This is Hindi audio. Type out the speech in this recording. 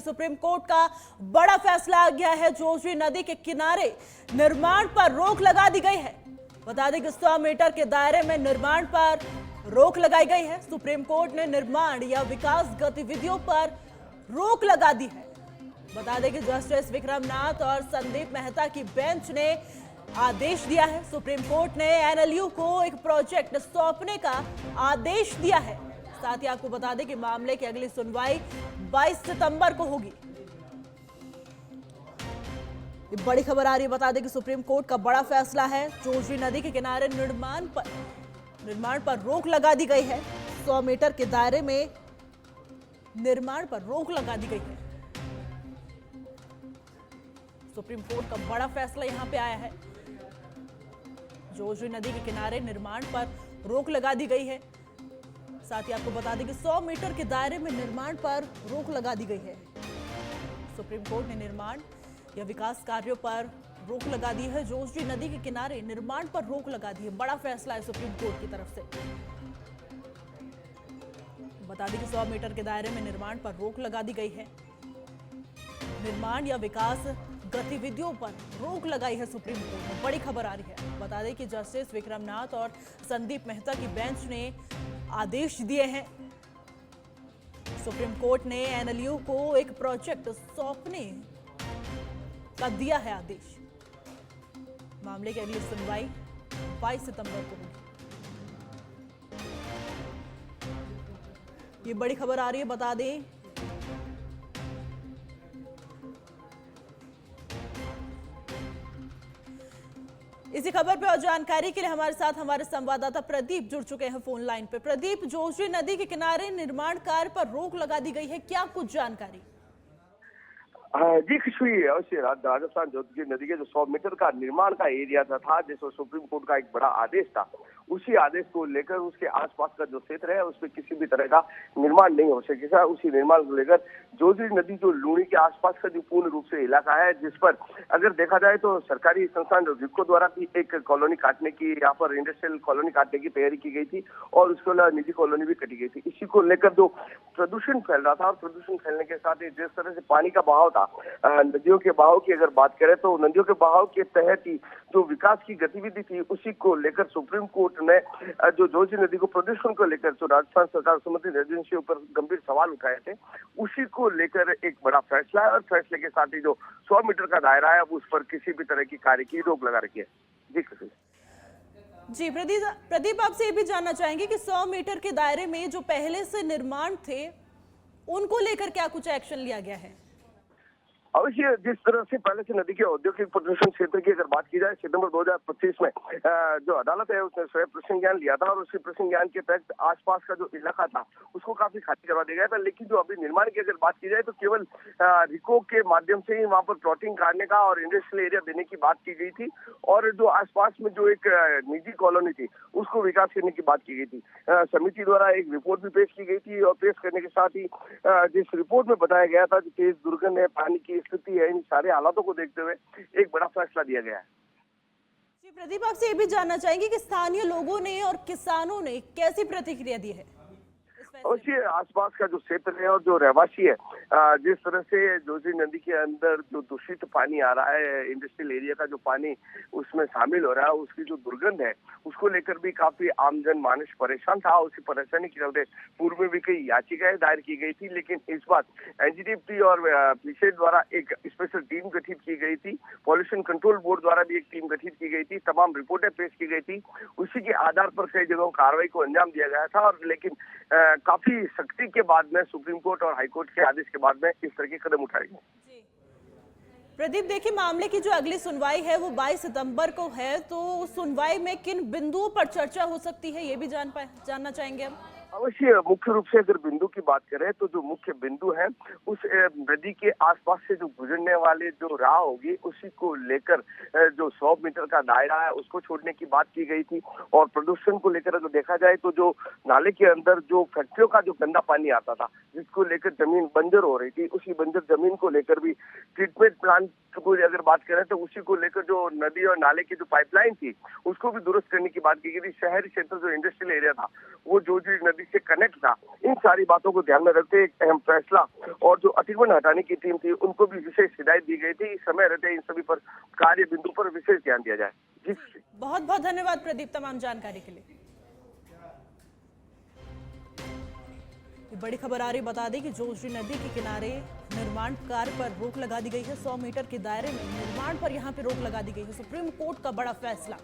सुप्रीम कोर्ट का बड़ा फैसला आ गया है। जोजी नदी के किनारे निर्माण पर रोक लगा दी गई है। बता दें कि 100 मीटर के दायरे में निर्माण पर रोक लगाई गई है। सुप्रीम कोर्ट ने निर्माण या विकास गतिविधियों पर रोक लगा दी है। बता दें कि जस्टिस विक्रमनाथ और संदीप मेहता की बेंच ने आदेश दिया है। सुप्रीम कोर्ट ने एनएलयू को एक प्रोजेक्ट सौंपने का आदेश दिया है। साथ ही आपको बता दें कि मामले की अगली सुनवाई 22 सितंबर को होगी। ये बड़ी खबर आ रही है। बता दें कि सुप्रीम कोर्ट का बड़ा फैसला है। जोजी नदी के किनारे निर्माण पर रोक लगा दी गई है। 100 मीटर के दायरे में निर्माण पर रोक लगा दी गई है। सुप्रीम कोर्ट का बड़ा फैसला यहां पे आया है। जोजी नदी के किनारे निर्माण पर रोक लगा दी गई है। साथ ही आपको बता दें कि 100 मीटर के दायरे में निर्माण पर रोक लगा दी गई है। सुप्रीम कोर्ट ने निर्माण या विकास कार्यों पर रोक लगा दी है। जोजी नदी के किनारे निर्माण पर रोक लगा दी है। बड़ा फैसला है सुप्रीम कोर्ट की तरफ से। बता दें कि 100 मीटर के दायरे में निर्माण पर रोक लगा दी गई है। निर्माण या विकास गतिविधियों पर रोक लगाई है सुप्रीम कोर्ट में। बड़ी खबर आ रही है। बता दें कि जस्टिस विक्रमनाथ और संदीप मेहता की बेंच ने आदेश दिए हैं। सुप्रीम कोर्ट ने एनएलयू को एक प्रोजेक्ट सौंपने का दिया है आदेश। मामले की अगली सुनवाई 22 सितंबर को होगी। ये बड़ी खबर आ रही है। बता दें इसी खबर पे और जानकारी के लिए हमारे साथ हमारे संवाददाता प्रदीप जुड़ चुके हैं फोन लाइन पे। प्रदीप, जोजी नदी के किनारे निर्माण कार्य पर रोक लगा दी गई है, क्या कुछ जानकारी? जी खुशबू, अवश्य राजस्थान जोजी नदी के जो 100 मीटर का निर्माण का एरिया था जिसमें सुप्रीम कोर्ट का एक बड़ा आदेश था, उसी आदेश को लेकर उसके आसपास का जो क्षेत्र है उसमें किसी भी तरह का निर्माण नहीं हो सकेगा। उसी निर्माण को लेकर जोजी नदी जो लूणी के आसपास का जो पूर्ण रूप से इलाका है, जिस पर अगर देखा जाए तो सरकारी संस्थान रिको द्वारा भी एक कॉलोनी काटने की, यहाँ पर इंडस्ट्रियल कॉलोनी काटने की तैयारी की गई थी और उसके अलावा निजी कॉलोनी भी कटी गई थी। इसी को लेकर जो प्रदूषण फैल रहा था और प्रदूषण फैलने के साथ ही जिस तरह से पानी का बहाव था, नदियों के बहाव की अगर बात करें तो नदियों के बहाव के तहत ही जो विकास की गतिविधि थी उसी को लेकर सुप्रीम कोर्ट ने जो जोजी नदी को प्रदूषण को लेकर जो राजस्थान सरकार श्रीमती रजनीश के ऊपर गंभीर सवाल उठाए थे, उसी को लेकर एक बड़ा फैसला है और फैसले के साथ ही जो 100 मीटर का दायरा है अब उस पर किसी भी तरह की कार्य की रोक लगा रखी है। जी प्रदीप, आपसे ये भी जानना चाहेंगे कि 100 मीटर के दायरे में जो पहले से निर्माण थे उनको लेकर क्या कुछ एक्शन लिया गया है? अवश्य जिस तरह से पहले से नदी के औद्योगिक प्रदूषण क्षेत्र की अगर बात की जाए, सितंबर 2025 में जो अदालत है उसने स्वयं प्रसंज्ञान लिया था और उसी प्रसंज्ञान के तहत आसपास का जो इलाका था उसको काफी खाली करवा दिया गया था। लेकिन जो अभी निर्माण की अगर बात की जाए तो केवल रिको के माध्यम से ही वहां पर प्लॉटिंग काटने का और इंडस्ट्रियल एरिया देने की बात की गई थी और जो आसपास में जो एक निजी कॉलोनी थी उसको विकास करने की बात की गई थी। समिति द्वारा एक रिपोर्ट भी पेश की गई थी और पेश करने के साथ ही जिस रिपोर्ट में बताया गया था कि तेज दुर्गंध है, पानी की स्थिति है, इन सारे हालातों को देखते हुए एक बड़ा फैसला दिया गया है। जी प्रदीप, आपसे ये भी जानना चाहेंगे कि स्थानीय लोगों ने और किसानों ने कैसी प्रतिक्रिया दी है? अवश्य आसपास का जो क्षेत्र है और जो रहवासी है, जिस तरह से जोजी नदी के अंदर जो दूषित पानी आ रहा है, इंडस्ट्रियल एरिया का जो पानी उसमें शामिल हो रहा है, उसकी जो दुर्गंध है उसको लेकर भी काफी आमजन मानस परेशान था। उसी परेशानी के चलते पूर्व में भी कई याचिकाएं दायर की गई थी, लेकिन इस बार एनजीटी और पीसीए द्वारा एक स्पेशल टीम गठित की गई थी। पॉल्यूशन कंट्रोल बोर्ड द्वारा भी एक टीम गठित की गई थी। तमाम रिपोर्टें पेश की गई थी। उसी के आधार पर कई जगहों कार्रवाई को अंजाम दिया गया था और लेकिन काफी सख्ती के बाद में सुप्रीम कोर्ट और हाई कोर्ट के आदेश के बाद में इस तरह के कदम उठाए गए। प्रदीप, देखिए मामले की जो अगली सुनवाई है वो 22 सितंबर को है, तो उस सुनवाई में किन बिंदुओं पर चर्चा हो सकती है ये भी जानना चाहेंगे हम। अवश्य मुख्य रूप से अगर बिंदु की बात करें तो जो मुख्य बिंदु है उस नदी के आसपास से जो गुजरने वाले जो राह होगी उसी को लेकर जो 100 मीटर का दायरा है उसको छोड़ने की बात की गई थी। और प्रदूषण को लेकर अगर देखा जाए तो जो नाले के अंदर जो फैक्ट्रियों का जो गंदा पानी आता था जिसको लेकर जमीन बंजर हो रही थी, उसी बंजर जमीन को लेकर भी ट्रीटमेंट प्लांट पूरी अगर बात करें तो उसी को लेकर जो नदी और नाले की जो पाइपलाइन थी उसको भी दुरुस्त करने की बात की गई थी। शहरी क्षेत्र जो इंडस्ट्रियल एरिया था वो जो नदी से कनेक्ट था, इन सारी बातों को ध्यान में रखते एक अहम फैसला और जो अतिक्रमण हटाने की टीम थी उनको भी विशेष हिदायत दी गई थी। समय रहते इन सभी पर कार्य बिंदु पर विशेष ध्यान दिया जाए। जी बहुत बहुत धन्यवाद प्रदीप तमाम जानकारी के लिए। ये बड़ी खबर आ रही, बता दें कि जोजरी नदी के किनारे निर्माण कार्य पर रोक लगा दी गई है। 100 मीटर के दायरे में निर्माण पर यहां पे रोक लगा दी गई है। सुप्रीम कोर्ट का बड़ा फैसला।